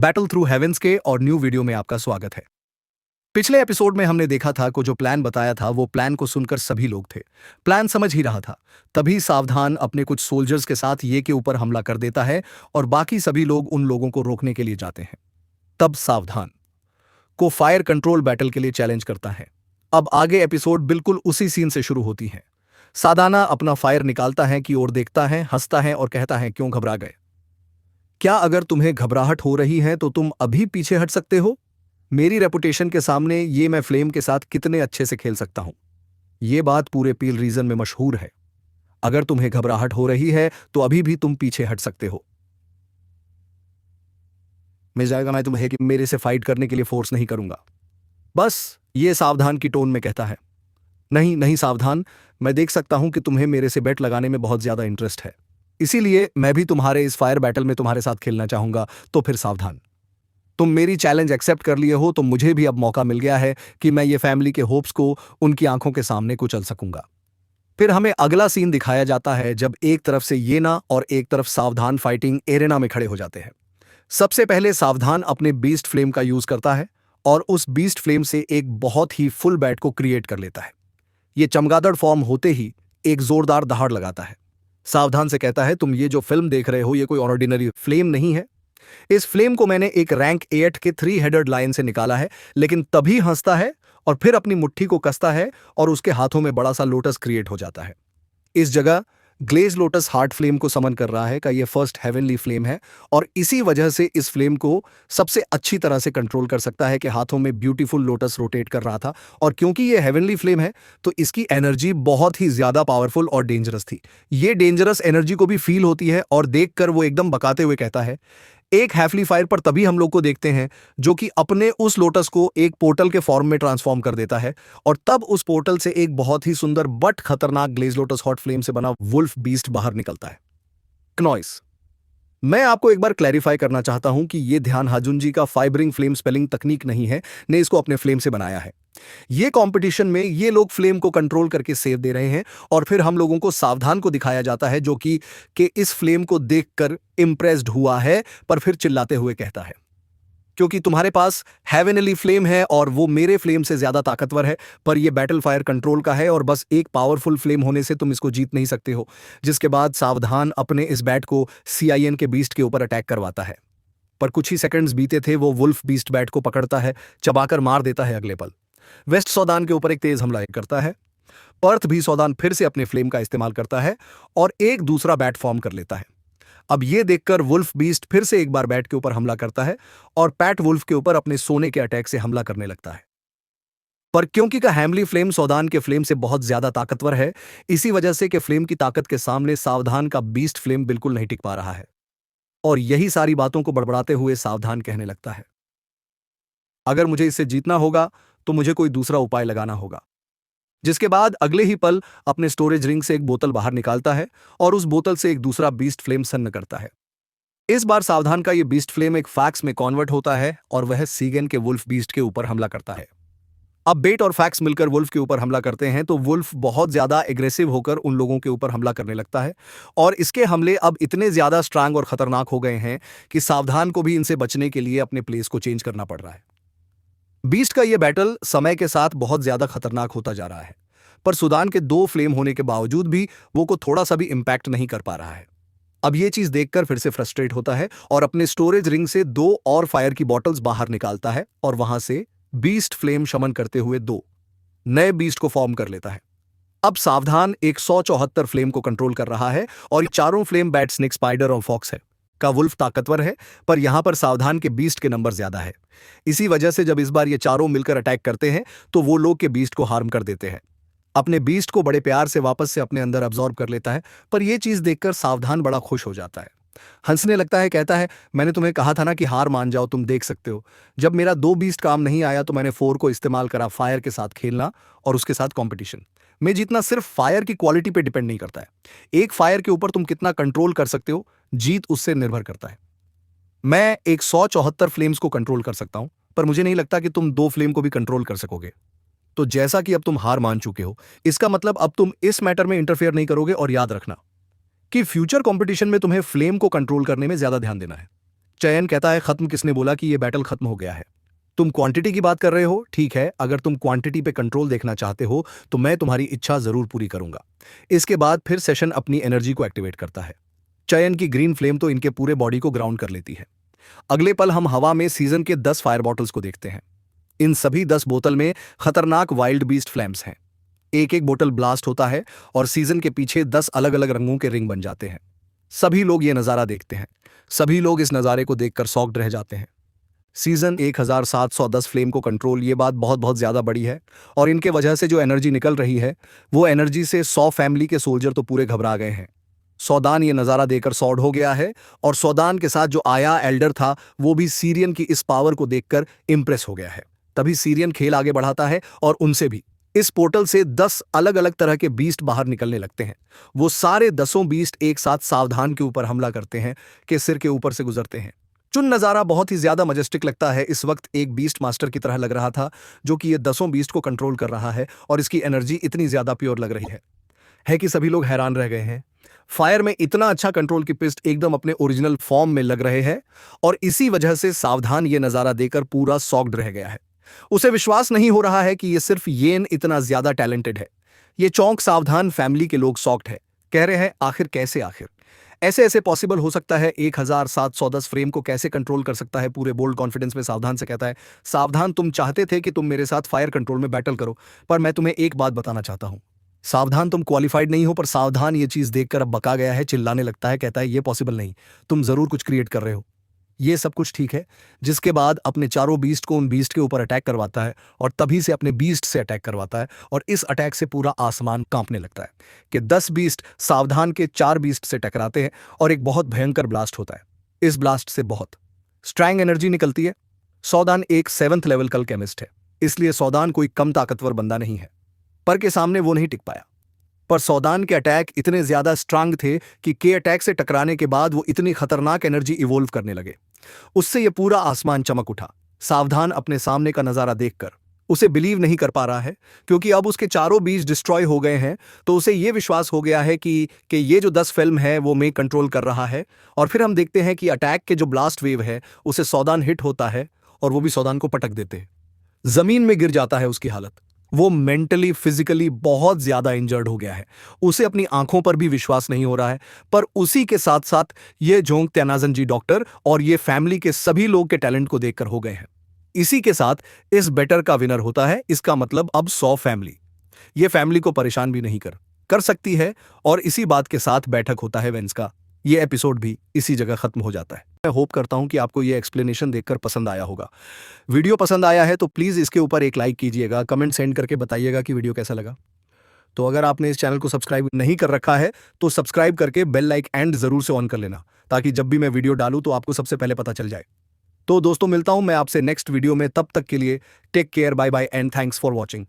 Battle through heaven's के और new video में आपका स्वागत है। पिछले एपिसोड में हमने देखा था कि जो प्लान बताया था वो प्लान को सुनकर सभी लोग थे। प्लान समझ ही रहा था। तभी सावधान अपने कुछ सोल्जर्स के साथ ये के ऊपर हमला कर देता है और बाकी सभी लोग उन लोगों को रोकने के लिए जाते हैं। तब सावधान को फायर कंट्रोल बैटल के लिए चैलेंज करता है। अब आगे एपिसोड बिल्कुल उसी सीन से शुरू होती है। सादाना अपना फायर निकालता है कि और देखता है, हंसता है और कहता है, क्यों घबरा गए? क्या अगर तुम्हें घबराहट हो रही है तो तुम अभी पीछे हट सकते हो? मेरी रेपुटेशन के सामने ये मैं फ्लेम के साथ कितने अच्छे से खेल सकता हूं। ये बात पूरे पील रीजन में मशहूर है। अगर तुम्हें घबराहट हो रही है तो अभी भी तुम पीछे हट सकते हो। मैं जाएगा मैं तुम्हें कि मेरे से फाइट करने के लिए फोर्स नहीं करूंगा। बस ये सावधान की टोन में कहता है। नहीं नहीं सावधान, मैं देख सकता हूं कि तुम्हें मेरे से बेट लगाने में बहुत ज्यादा इंटरेस्ट है। इसीलिए मैं भी तुम्हारे इस फायर बैटल में तुम्हारे साथ खेलना चाहूंगा। तो फिर सावधान, तुम मेरी चैलेंज एक्सेप्ट कर लिए हो तो मुझे भी अब मौका मिल गया है कि मैं ये फैमिली के होप्स को उनकी आंखों के सामने कुचल सकूंगा। फिर हमें अगला सीन दिखाया जाता है जब एक तरफ से येना और एक तरफ सावधान फाइटिंग एरेना में खड़े हो जाते हैं। सबसे पहले सावधान अपने बीस्ट फ्लेम का यूज करता है और उस बीस्ट फ्लेम से एक बहुत ही फुल बैट को क्रिएट कर लेता है। ये चमगादड़ फॉर्म होते ही एक जोरदार दहाड़ लगाता है। सावधान से कहता है, तुम ये जो फिल्म देख रहे हो ये कोई ऑर्डिनरी फ्लेम नहीं है। इस फ्लेम को मैंने एक रैंक 8 के 3 हेडेड लाइन से निकाला है। लेकिन तभी हंसता है और फिर अपनी मुट्ठी को कसता है और उसके हाथों में बड़ा सा लोटस क्रिएट हो जाता है। इस जगह ग्लेज लोटस हार्ट फ्लेम को समन कर रहा है का ये फर्स्ट हेवनली फ्लेम है और इसी वजह से इस फ्लेम को सबसे अच्छी तरह से कंट्रोल कर सकता है कि हाथों में ब्यूटीफुल लोटस रोटेट कर रहा था। और क्योंकि ये हेवनली फ्लेम है तो इसकी एनर्जी बहुत ही ज्यादा पावरफुल और डेंजरस थी। ये डेंजरस एनर्जी को भी फील होती है और देखकर वो एकदम बकाते हुए कहता है, एक हैफली फायर पर तभी हम लोग को देखते हैं जो कि अपने उस लोटस को एक पोर्टल के फॉर्म में ट्रांसफॉर्म कर देता है और तब उस पोर्टल से एक बहुत ही सुंदर बट खतरनाक ग्लेज लोटस हॉट फ्लेम से बना वुल्फ बीस्ट बाहर निकलता है। नॉइस, मैं आपको एक बार क्लैरिफाई करना चाहता हूं कि यह ध्यान हाजुन का फाइबरिंग फ्लेम स्पेलिंग तकनीक नहीं है, ने इसको अपने फ्लेम से बनाया है। ये कंपटीशन में ये लोग फ्लेम को कंट्रोल करके सेव दे रहे हैं और फिर हम लोगों को सावधान को दिखाया जाता है जो कि इस फ्लेम को देखकर इंप्रेस्ड हुआ है पर फिर चिल्लाते हुए कहता है, क्योंकि तुम्हारे पास हेवनली फ्लेम है और वो मेरे फ्लेम से ज्यादा ताकतवर है, पर ये बैटल फायर कंट्रोल का है और बस एक पावरफुल फ्लेम होने से तुम इसको जीत नहीं सकते हो। जिसके बाद सावधान अपने इस बैट को सीआईएन के बीस्ट के ऊपर अटैक करवाता है। पर कुछ ही सेकंड्स बीते थे वो वुल्फ बीस्ट बैट को पकड़ता है, चबाकर मार देता है। अगले पल वेस्ट सौदान के ऊपर एक तेज हमला करता है। पर्थ भी सौदान फिर से अपने फ्लेम का इस्तेमाल करता है और एक दूसरा बैट फॉर्म कर लेता है। अब यह देखकर वुल्फ बीस्ट फिर से एक बार बैट के ऊपर हमला करता है और पैट वुल्फ के ऊपर अपने सोने के अटैक से हमला करने लगता है। पर क्योंकि का हैमली फ्लेम सौदान के फ्लेम से बहुत ज्यादा ताकतवर है, इसी वजह से कि फ्लेम की ताकत के सामने सावधान का बीस्ट फ्लेम बिल्कुल नहीं टिक पा रहा है। और यही सारी बातों को बड़बड़ाते हुए सावधान कहने लगता है, अगर मुझे इससे जीतना होगा तो मुझे कोई दूसरा उपाय लगाना होगा। जिसके बाद अगले ही पल अपने स्टोरेज रिंग से एक बोतल बाहर निकालता है और उस बोतल से एक दूसरा बीस्ट फ्लेम सन्न करता है। इस बार सावधान का यह बीस्ट फ्लेम एक फैक्स में कन्वर्ट होता है और वह सीगन के वुल्फ बीस्ट के ऊपर हमला करता है। अब बेट और फैक्स मिलकर वुल्फ के ऊपर हमला करते हैं तो वुल्फ बहुत ज्यादा एग्रेसिव होकर उन लोगों के ऊपर हमला करने लगता है और इसके हमले अब इतने ज्यादा स्ट्रांग और खतरनाक हो गए हैं कि सावधान को भी इनसे बचने के लिए अपने प्लेस को चेंज करना पड़ रहा है। बीस्ट का यह बैटल समय के साथ बहुत ज्यादा खतरनाक होता जा रहा है, पर सुदान के 2 फ्लेम होने के बावजूद भी वो को थोड़ा सा भी इंपैक्ट नहीं कर पा रहा है। अब ये चीज देखकर फिर से फ्रस्ट्रेट होता है और अपने स्टोरेज रिंग से 2 और फायर की बॉटल्स बाहर निकालता है और वहां से बीस्ट फ्लेम शमन करते हुए 2 नए बीस्ट को फॉर्म कर लेता है। अब सावधान 174 फ्लेम को कंट्रोल कर रहा है और ये चारों फ्लेम बैट, स्नेक, स्पाइडर और फॉक्स है का वुल्फ ताकतवर है, पर यहां पर सावधान के बीस्ट के नंबर ज्यादा है। इसी वजह से जब इस बार ये चारों मिलकर अटैक करते हैं तो वो लोग के बीस्ट को हार्म कर देते हैं। अपने बीस्ट को बड़े प्यार से वापस से अपने अंदर अब्सॉर्ब कर लेता है, पर यह चीज देखकर सावधान बड़ा खुश हो जाता है, हंसने लगता है, कहता है, मैंने तुम्हें कहा था ना कि हार मान जाओ, तुम देख सकते हो। जब मेरा 2 बीस्ट काम नहीं आया तो मैंने 4 को इस्तेमाल करा, फायर के साथ खेलना और उसके साथ कंपटीशन में जीतना सिर्फ फायर की क्वालिटी पे डिपेंड नहीं करता है। एक फायर के ऊपर तुम कितना कंट्रोल कर सकते हो, जीत उससे निर्भर करता है। मैं 174 फ्लेम्स को कंट्रोल कर सकता हूं, पर मुझे नहीं लगता कि तुम 2 फ्लेम को भी कंट्रोल कर सकोगे। तो जैसा कि अब तुम हार मान चुके हो, इसका मतलब अब तुम इस मैटर में इंटरफेयर नहीं करोगे और याद रखना कि फ्यूचर कंपटीशन में तुम्हें फ्लेम को कंट्रोल करने में ज्यादा ध्यान देना है। चयन कहता है, खत्म किसने बोला कि ये बैटल खत्म हो गया है? तुम क्वांटिटी की बात कर रहे हो, ठीक है, अगर तुम क्वांटिटी पे कंट्रोल देखना चाहते हो तो मैं तुम्हारी इच्छा जरूर पूरी करूंगा। इसके बाद फिर सेशन अपनी एनर्जी को एक्टिवेट करता है। चयन की ग्रीन फ्लेम तो इनके पूरे बॉडी को ग्राउंड कर लेती है। अगले पल हम हवा में सीजन के 10 फायर बॉटल्स को देखते हैं। इन सभी 10 बोतल में खतरनाक वाइल्ड बीस्ट फ्लैम्स हैं। एक एक बोतल ब्लास्ट होता है और सीजन के पीछे 10 अलग अलग रंगों के रिंग बन जाते हैं। सभी लोग ये नज़ारा देखते हैं। सभी लोग इस नज़ारे को देखकर शॉक्ड रह जाते हैं। सीजन 1710 फ्लेम को कंट्रोल, ये बात बहुत बहुत ज़्यादा बड़ी है और इनके वजह से जो एनर्जी निकल रही है वो एनर्जी से 100 फैमिली के सोल्जर तो पूरे घबरा गए हैं। सौदान ये नज़ारा देकर सॉर्ड हो गया है और सौदान के साथ जो आया एल्डर था वो भी सीरियन की इस पावर को देखकर इंप्रेस हो गया है। तभी सीरियन खेल आगे बढ़ाता है और उनसे भी इस पोर्टल से 10 अलग अलग तरह के बीस्ट बाहर निकलने लगते हैं। वो सारे 10 बीस्ट एक साथ सावधान के ऊपर हमला करते हैं कि सिर के ऊपर से गुजरते हैं। चुन नज़ारा बहुत ही ज्यादा मजेस्टिक लगता है। इस वक्त एक बीस्ट मास्टर की तरह लग रहा था जो कि ये 10 बीस्ट को कंट्रोल कर रहा है और इसकी एनर्जी इतनी ज्यादा प्योर लग रही है कि सभी लोग हैरान रह गए हैं। फायर में इतना अच्छा कंट्रोल की पिस्ट एकदम अपने ओरिजिनल फॉर्म में लग रहे हैं और इसी वजह से सावधान ये नज़ारा देकर पूरा सॉक्ड रह गया है। उसे विश्वास नहीं हो रहा है कि ये सिर्फ येन इतना ज्यादा टैलेंटेड है। ये चौंक सावधान फैमिली के लोग सॉक्ड है, कह रहे हैं आखिर कैसे, आखिर ऐसे ऐसे पॉसिबल हो सकता है? 1710 फ्रेम को कैसे कंट्रोल कर सकता है? पूरे बोल्ड कॉन्फिडेंस में सावधान से कहता है, सावधान तुम चाहते थे कि तुम मेरे साथ फायर कंट्रोल में बैटल करो, पर मैं तुम्हें एक बात बताना चाहता हूं। सावधान तुम क्वालिफाइड नहीं हो। पर सावधान ये चीज देखकर अब बका गया है, चिल्लाने लगता है, कहता है ये पॉसिबल नहीं, तुम जरूर कुछ क्रिएट कर रहे हो। ये सब कुछ ठीक है, जिसके बाद अपने चारों बीस्ट को उन बीस्ट के ऊपर अटैक करवाता है और तभी से अपने बीस्ट से अटैक करवाता है और इस अटैक से पूरा आसमान कांपने लगता है कि 10 बीस्ट सावधान के 4 बीस्ट से टकराते हैं और एक बहुत भयंकर ब्लास्ट होता है। इस ब्लास्ट से बहुत स्ट्रॉन्ग एनर्जी निकलती है। सौदान एक 7th लेवल कल केमिस्ट है, इसलिए सौदान कोई कम ताकतवर बंदा नहीं है, पर के सामने वो नहीं टिक पाया। पर सौदान के अटैक इतने ज्यादा स्ट्रांग थे कि के अटैक से टकराने के बाद वो इतनी खतरनाक एनर्जी इवोल्व करने लगे, उससे ये पूरा आसमान चमक उठा। सावधान अपने सामने का नजारा देखकर उसे बिलीव नहीं कर पा रहा है, क्योंकि अब उसके चारों बीज डिस्ट्रॉय हो गए हैं। तो उसे ये विश्वास हो गया है कि ये जो 10 फिल्म है वो मैं कंट्रोल कर रहा है। और फिर हम देखते हैं कि अटैक के जो ब्लास्ट वेव है उसे सौदान हिट होता है और वो भी सौदान को पटक देते हैं। जमीन में गिर जाता है उसकी हालत। वो मेंटली फिजिकली बहुत ज्यादा इंजर्ड हो गया है। उसे अपनी आंखों पर भी विश्वास नहीं हो रहा है। पर उसी के साथ साथ ये जोंग त्यानाजन जी डॉक्टर और ये फैमिली के सभी लोग के टैलेंट को देखकर हो गए हैं। इसी के साथ इस बेटर का विनर होता है। इसका मतलब अब 100 फैमिली ये फैमिली को परेशान भी नहीं कर सकती है। और इसी बात के साथ बैठक होता है वेंस का। ये एपिसोड भी इसी जगह खत्म हो जाता है। मैं होप करता हूं कि आपको ये एक्सप्लेनेशन देखकर पसंद आया होगा। वीडियो पसंद आया है तो प्लीज़ इसके ऊपर एक लाइक कीजिएगा, कमेंट सेंड करके बताइएगा कि वीडियो कैसा लगा। तो अगर आपने इस चैनल को सब्सक्राइब नहीं कर रखा है तो सब्सक्राइब करके बेल लाइक एंड जरूर से ऑन कर लेना, ताकि जब भी मैं वीडियो डालूं तो आपको सबसे पहले पता चल जाए। तो दोस्तों मिलता हूं मैं आपसे नेक्स्ट वीडियो में, तब तक के लिए take care, bye bye and thanks for watching.